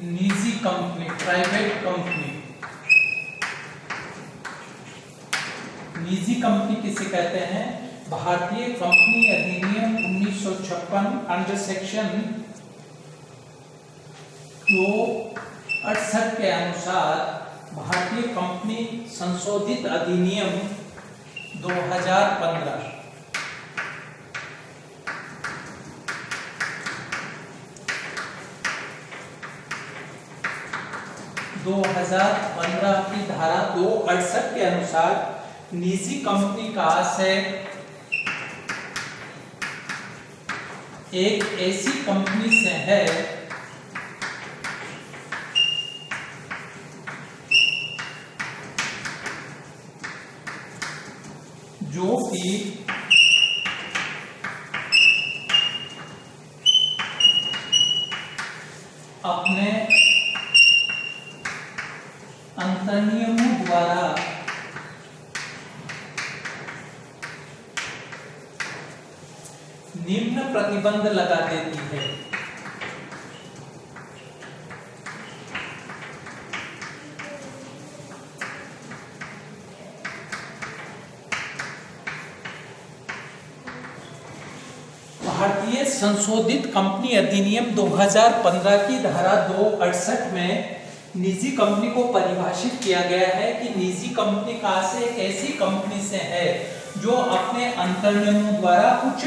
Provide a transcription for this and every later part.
निजी company, private company. निजी company किसे कहते हैं? भारतीय कंपनी अधिनियम 1956 अंडर सेक्शन 268 के अनुसार भारतीय कंपनी संशोधित अधिनियम 2015 की धारा 268 के अनुसार निजी कंपनी का आशय एक ऐसी कंपनी से है जो कि अपने अंतर्नियमों द्वारा निम्न प्रतिबंध लगा देती है। भारतीय संशोधित कंपनी अधिनियम 2015 की धारा 268 में निजी कंपनी को परिभाषित किया गया है कि निजी कंपनी का आशय एक ऐसी कंपनी से है जो अपने अंतर्नियमों द्वारा कुछ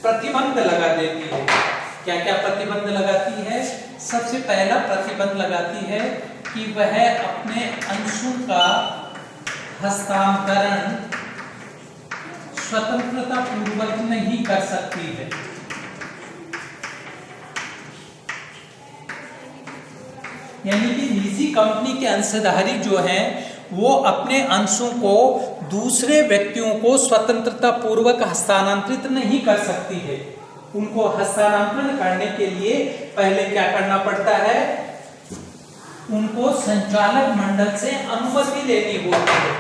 प्रतिबंध लगा देती है। क्या क्या प्रतिबंध लगाती है? सबसे पहला प्रतिबंध लगाती है कि वह अपने अंशों का हस्तांतरण स्वतंत्रता पूर्वक नहीं कर सकती है। यानी कि निजी कंपनी के अंशधारी जो हैं वो अपने अंशों को दूसरे व्यक्तियों को स्वतंत्रता पूर्वक हस्तांतरित नहीं कर सकती है। उनको हस्तांतरण करने के लिए पहले क्या करना पड़ता है? उनको संचालक मंडल से अनुमति लेनी होती है।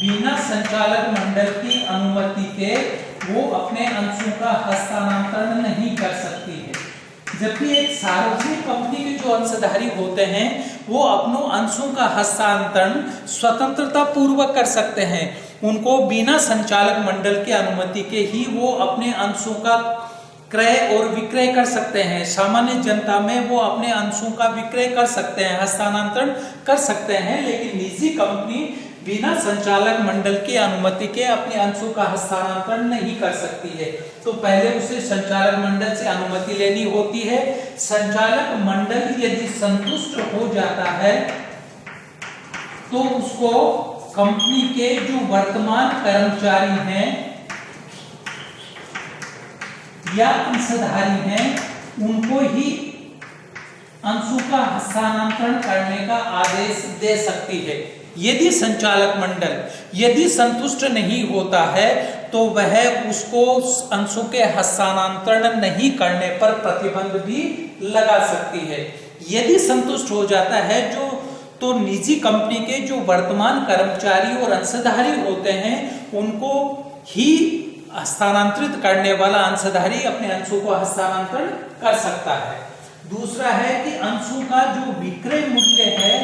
बिना संचालक मंडल की अनुमति के वो अपने अंशों का हस्तांतरण नहीं कर सकती है। जबकि एक सार्वजनिक कंपनी के जो अंशधारी होते हैं वो अपनों अंशों का हस्तांतरण स्वतंत्रता पूर्वक कर सकते हैं। उनको बिना संचालक मंडल की अनुमति के ही वो अपने अंशों का क्रय और विक्रय कर सकते हैं। सामान्य जनता में वो अपने अंशों का विक्रय कर सकते हैं, हस्तांतरण कर सकते हैं। लेकिन निजी कंपनी बिना संचालक मंडल की अनुमति के अपने अंशों का हस्तांतरण नहीं कर सकती है। तो पहले उसे संचालक मंडल से अनुमति लेनी होती है। संचालक मंडल यदि संतुष्ट हो जाता है तो उसको कंपनी के जो वर्तमान कर्मचारी हैं या अंशधारी हैं उनको ही अंशों का हस्तांतरण करने का आदेश दे सकती है। यदि संचालक मंडल यदि संतुष्ट नहीं होता है तो वह उसको अंशों के हस्तांतरण नहीं करने पर प्रतिबंध भी लगा सकती है। यदि संतुष्ट हो जाता है तो निजी कंपनी के जो वर्तमान कर्मचारी और अंशधारी होते हैं उनको ही हस्तांतरित करने वाला अंशधारी अपने अंशों को हस्तांतरण कर सकता है। दूसरा है कि अंशों का जो विक्रय मूल्य है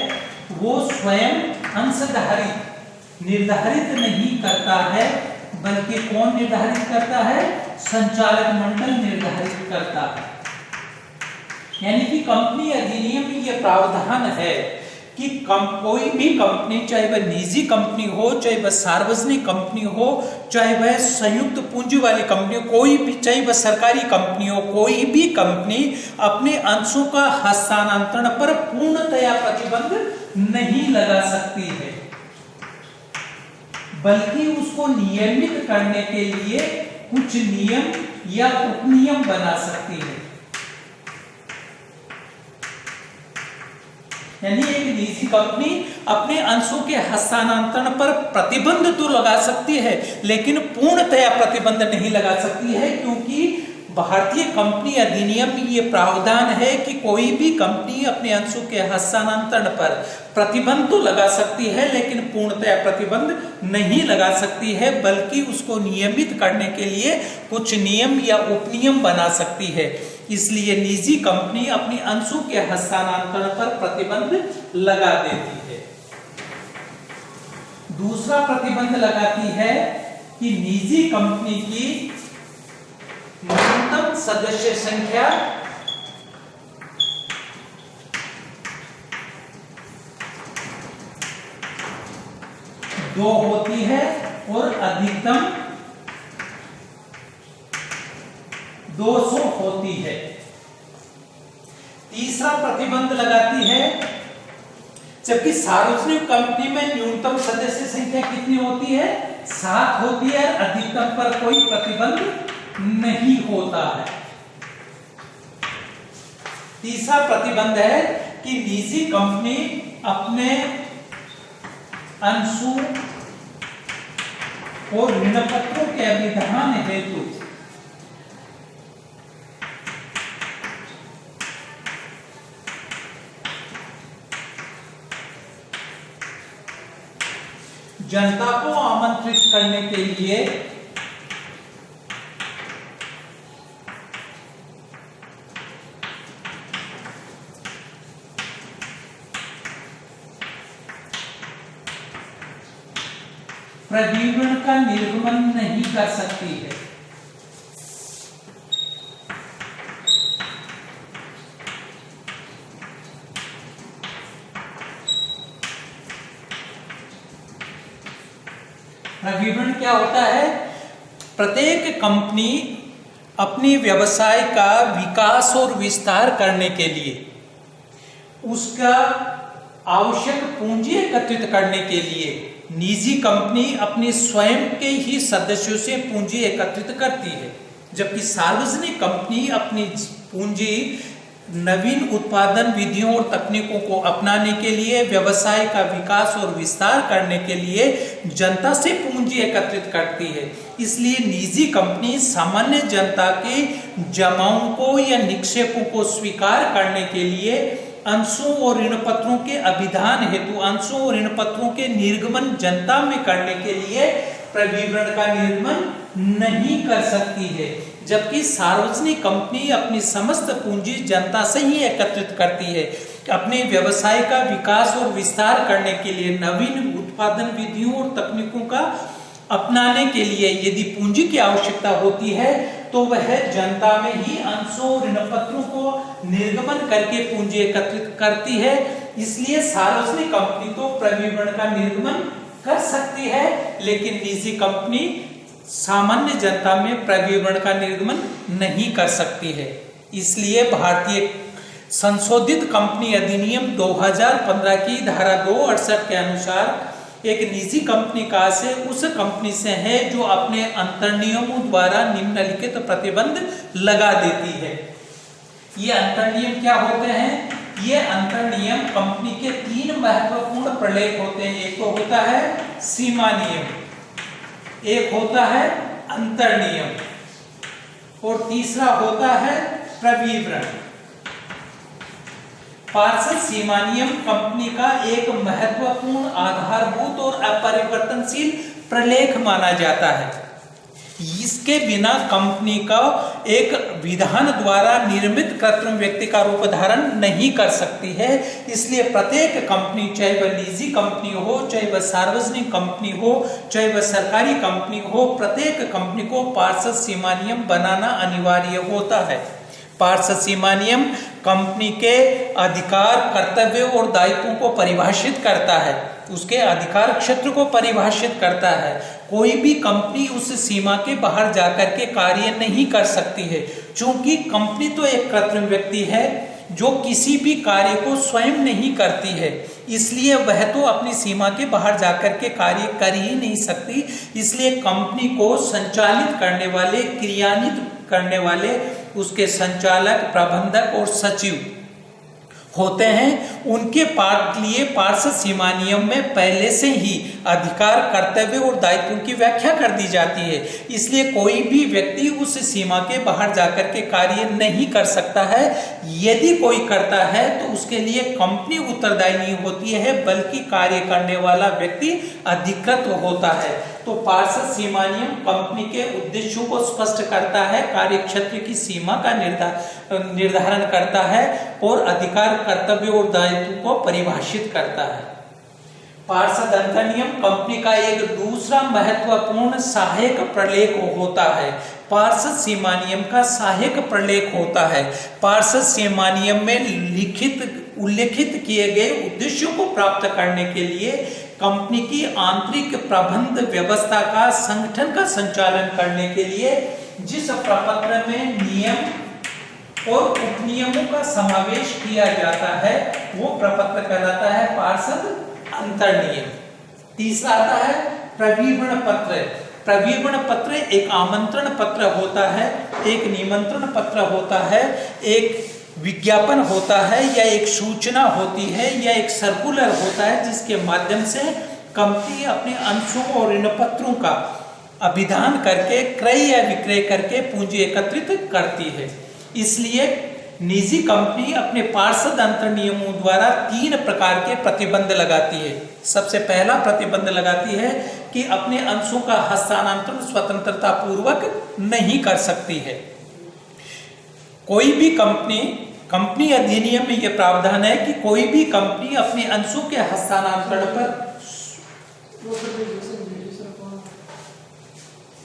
वो स्वयं अंशधारी निर्धारित नहीं करता है, बल्कि कौन निर्धारित करता है? संचालक मंडल निर्धारित करता है। यानी कि कंपनी अधिनियम में यह प्रावधान है कि कोई भी कंपनी, चाहे वह निजी कंपनी हो, चाहे वह सार्वजनिक कंपनी हो, चाहे वह संयुक्त पूंजी वाली कंपनी हो, कोई भी, चाहे वह सरकारी कंपनी हो, कोई भी कंपनी अपने अंशों का हस्तांतरण पर पूर्णतया प्रतिबंध नहीं लगा सकती है, बल्कि उसको नियमित करने के लिए कुछ नियम या उपनियम बना सकती है। यानी एक निजी कंपनी अपने अंशों के हस्तांतरण पर प्रतिबंध तो लगा सकती है लेकिन पूर्णतया प्रतिबंध नहीं लगा सकती है, क्योंकि भारतीय कंपनी अधिनियम में ये प्रावधान है कि कोई भी कंपनी अपने अंशों के हस्तांतरण पर प्रतिबंध तो लगा सकती है लेकिन पूर्णतया प्रतिबंध नहीं लगा सकती है, बल्कि उसको नियमित करने के लिए कुछ नियम या उपनियम बना सकती है। इसलिए निजी कंपनी अपनी अंशों के हस्तांतरण पर प्रतिबंध लगा देती है। दूसरा प्रतिबंध लगाती है कि निजी कंपनी की न्यूनतम सदस्य संख्या 2 होती है और अधिकतम 200 होती है। तीसरा प्रतिबंध लगाती है, जबकि सार्वजनिक कंपनी में न्यूनतम सदस्य संख्या कितनी होती है? 7 होती है, अधिकतम पर कोई प्रतिबंध नहीं होता है। तीसरा प्रतिबंध है कि निजी कंपनी अपने अंशों और ऋणपत्रों के अभिधान हेतु जनता को आमंत्रित करने के लिए प्रविवरण का निर्गमन नहीं कर सकती है। प्रविवरण क्या होता है? प्रत्येक कंपनी अपनी व्यवसाय का विकास और विस्तार करने के लिए उसका आवश्यक पूंजी एकत्रित करने के लिए निजी कंपनी अपनी स्वयं के ही सदस्यों से पूंजी एकत्रित करती है, जबकि सार्वजनिक कंपनी अपनी पूंजी नवीन उत्पादन विधियों और तकनीकों को अपनाने के लिए, व्यवसाय का विकास और विस्तार करने के लिए जनता से पूंजी एकत्रित करती है। इसलिए निजी कंपनी सामान्य जनता के जमाओं को या निक्षेपों को स्वीकार करने के लिए अंशों और ऋणपत्रों के अभिधान हेतु अंशों और ऋणपत्रों के निर्गमन जनता में करने के लिए प्रविवरण का निर्गमन नहीं कर सकती है, जबकि सार्वजनिक कंपनी अपनी समस्त पूंजी जनता से ही एकत्रित करती है। अपने व्यवसाय का विकास और विस्तार करने के लिए, नवीन उत्पादन विधियों और तकनीकों का अपनाने के लिए यदि पूंजी की आवश्यकता होती है तो वह जनता में ही अंशों और ऋणपत्रों को निर्गमन करके पूंजी एकत्रित करती है। इसलिए सार्वजनिक कंपनी तो प्रविवरण का निर्गमन कर सकती है, लेकिन निजी कंपनी सामान्य जनता में प्रविवरण का निर्गमन नहीं कर सकती है। इसलिए भारतीय संशोधित कंपनी अधिनियम 2015 की धारा 268 के अनुसार एक निजी कंपनी का से उस कंपनी से है जो अपने अंतर्नियमों द्वारा निम्नलिखित प्रतिबंध लगा देती है। ये अंतर्नियम क्या होते हैं? ये अंतर्नियम कंपनी के 3 महत्वपूर्ण प्रलेख होते हैं। एक तो होता है सीमा नियम, एक होता है अंतर्नियम और तीसरा होता है प्रविवरण। पार्षद सीमा नियम कंपनी का एक महत्वपूर्ण, आधारभूत और अपरिवर्तनशील प्रलेख माना जाता है। इसके बिना कंपनी का एक विधान द्वारा निर्मित कृत्रिम व्यक्ति का रूप धारण नहीं कर सकती है। इसलिए प्रत्येक कंपनी, चाहे वह निजी कंपनी हो, चाहे वह सार्वजनिक कंपनी हो, चाहे वह सरकारी कंपनी हो, प्रत्येक कंपनी को पार्षद सीमा नियम बनाना अनिवार्य होता है। पार्षद सीमा नियम कंपनी के अधिकार, कर्तव्य और दायित्वों को परिभाषित करता है, उसके अधिकार क्षेत्र को परिभाषित करता है। कोई भी कंपनी उस सीमा के बाहर जाकर के कार्य नहीं कर सकती है, क्योंकि कंपनी तो एक कृत्रिम व्यक्ति है जो किसी भी कार्य को स्वयं नहीं करती है, इसलिए वह तो अपनी सीमा के बाहर जाकर के कार्य कर ही नहीं सकती। इसलिए कंपनी को संचालित करने वाले, क्रियान्वित करने वाले उसके संचालक, प्रबंधक और सचिव होते हैं उनके लिए पार्षद सीमा नियम में पहले से ही अधिकार, कर्तव्य और दायित्वों की व्याख्या कर दी जाती है। इसलिए कोई भी व्यक्ति उस सीमा के बाहर जाकर के कार्य नहीं कर सकता है। यदि कोई करता है तो उसके लिए कंपनी उत्तरदायी नहीं होती है, बल्कि कार्य करने वाला व्यक्ति अधिकृत होता है। तो पार्षद सीमा नियम कंपनी के उद्देश्यों को स्पष्ट करता है, कार्य क्षेत्र की सीमा का निर्धारण करता है और अधिकार, कर्तव्य और दायित्व को परिभाषित करता है। पार्षद अधिनियम कंपनी का एक दूसरा महत्वपूर्ण सहायक प्रलेख होता है। पार्षद सीमा नियम का सहायक प्रलेख होता है। पार्षद सीमा नियम में उल्लेखित किए गए उद्देश्यों को प्राप्त करने के लिए कंपनी की आंतरिक प्रबंध व्यवस्था का, संगठन का संचालन करने के लिए जिस प्रपत्र में नियम और उपनियमों का समावेश किया जाता है वो प्रपत्र कहलाता है पार्षद अंतर्नियम। तीसरा आता है प्रविवरण पत्र। प्रविवरण पत्र एक आमंत्रण पत्र होता है, एक निमंत्रण पत्र होता है, एक विज्ञापन होता है या एक सूचना होती है या एक सर्कुलर होता है जिसके माध्यम से कंपनी अपने अंशों और ऋण पत्रों का अभिधान करके क्रय या विक्रय करके पूंजी एकत्रित करती है। इसलिए निजी कंपनी अपने पार्षद अंतर नियमों द्वारा 3 प्रकार के प्रतिबंध लगाती है। सबसे पहला प्रतिबंध लगाती है कि अपने अंशों का हस्तांतरण स्वतंत्रता पूर्वक नहीं कर सकती है। कोई भी कंपनी अधिनियम में यह प्रावधान है कि कोई भी कंपनी अपने अंशों के हस्तांतरण पर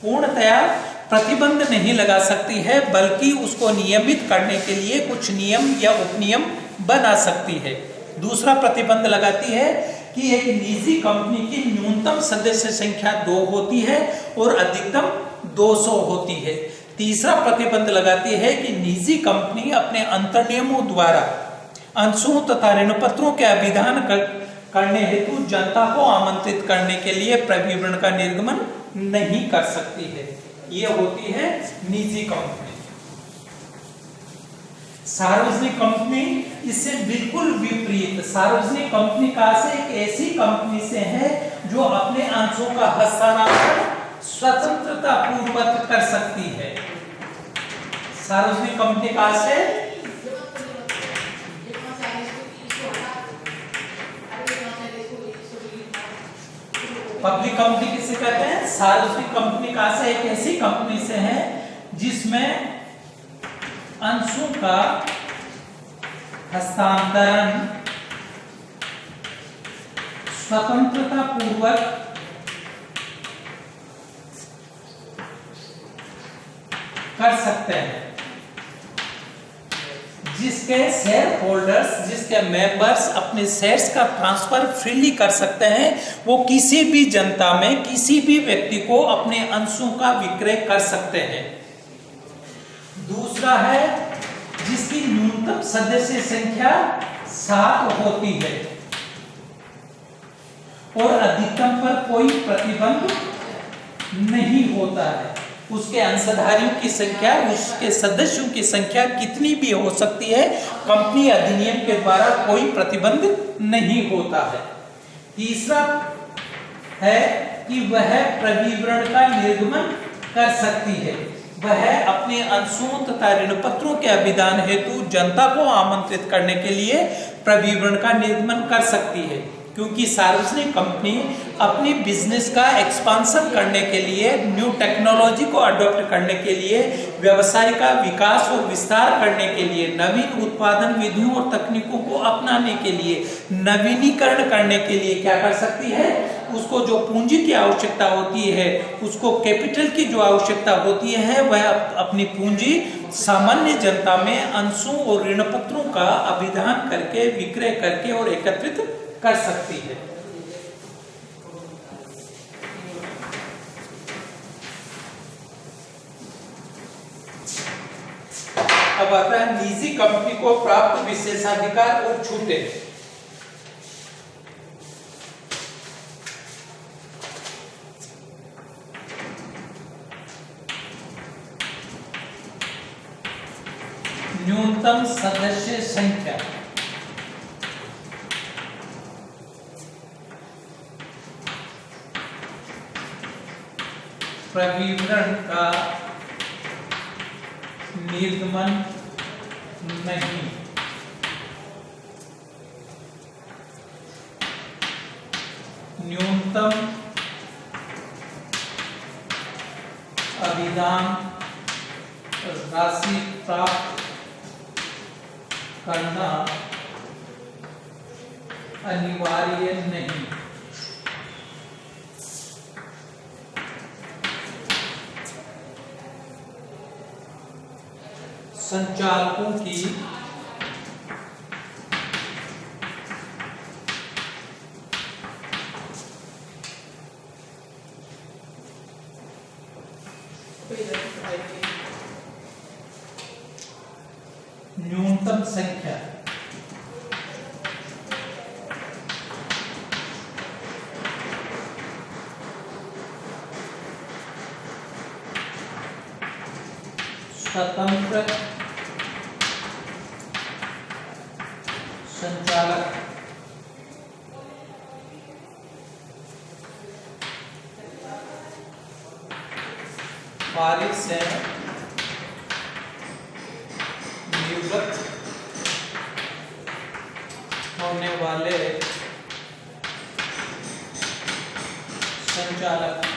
पूर्णतया प्रतिबंध नहीं लगा सकती है, बल्कि उसको नियमित करने के लिए कुछ नियम या उपनियम बना सकती है। दूसरा प्रतिबंध लगाती है कि एक निजी कंपनी की न्यूनतम सदस्य संख्या 2 होती है और अधिकतम 200 होती है। तीसरा प्रतिबंध लगाती है कि निजी कंपनी अपने अंतर नियमों द्वारा अंशों तथा ऋण पत्रों के अभिधान करने हेतु जनता को आमंत्रित करने के लिए प्रविवरण का निर्गमन नहीं कर सकती है। ये होती है निजी कंपनी। सार्वजनिक कंपनी इससे बिल्कुल विपरीत। सार्वजनिक कंपनी का से एक ऐसी कंपनी से है जो अपने अंशों का हस्तांतरण स्वतंत्रता पूर्वक कर सकती है। सार्वजनिक कंपनी का से पब्लिक कंपनी किसे कहते हैं? सार्वजनिक कंपनी का से एक ऐसी कंपनी से है जिसमें अंशों का हस्तांतरण स्वतंत्रता पूर्वक कर सकते हैं, जिसके शेयर होल्डर्स, जिसके मेंबर्स अपने शेयर्स का ट्रांसफर फ्रीली कर सकते हैं। वो किसी भी जनता में किसी भी व्यक्ति को अपने अंशों का विक्रय कर सकते हैं। दूसरा है जिसकी न्यूनतम सदस्य संख्या 7 होती है और अधिकतम पर कोई प्रतिबंध नहीं होता है। उसके अंशधारियों की संख्या, उसके सदस्यों की संख्या कितनी भी हो सकती है, कंपनी अधिनियम के द्वारा कोई प्रतिबंध नहीं होता है। तीसरा है कि वह प्रविवरण का निर्गमन कर सकती है। वह अपने अंशों तथा ऋण पत्रों के अभिधान हेतु जनता को आमंत्रित करने के लिए प्रविवरण का निर्गमन कर सकती है, क्योंकि सार्वजनिक कंपनी अपनी बिजनेस का एक्सपांशन करने के लिए, न्यू टेक्नोलॉजी को अडॉप्ट करने के लिए, व्यवसाय का विकास और विस्तार करने के लिए, नवीन उत्पादन विधियों और तकनीकों को अपनाने के लिए, नवीनीकरण करने के लिए क्या कर सकती है? उसको जो पूंजी की आवश्यकता होती है, उसको कैपिटल की जो आवश्यकता होती है, वह अपनी पूंजी सामान्य जनता में अंशों और ऋण पत्रों का अभिधान करके, विक्रय करके और एकत्रित कर सकती है। अब आता है निजी कंपनी को प्राप्त विशेषाधिकार और छूटें। न्यूनतम सदस्य संख्या प्रविवरण का निर्गमन नहीं। न्यूनतम अभिदान राशि प्राप्त करना अनिवार्य नहीं। संचालकों की न्यूनतम संख्या स्वतंत्र संचालक पारित से निवृत्त होने वाले संचालक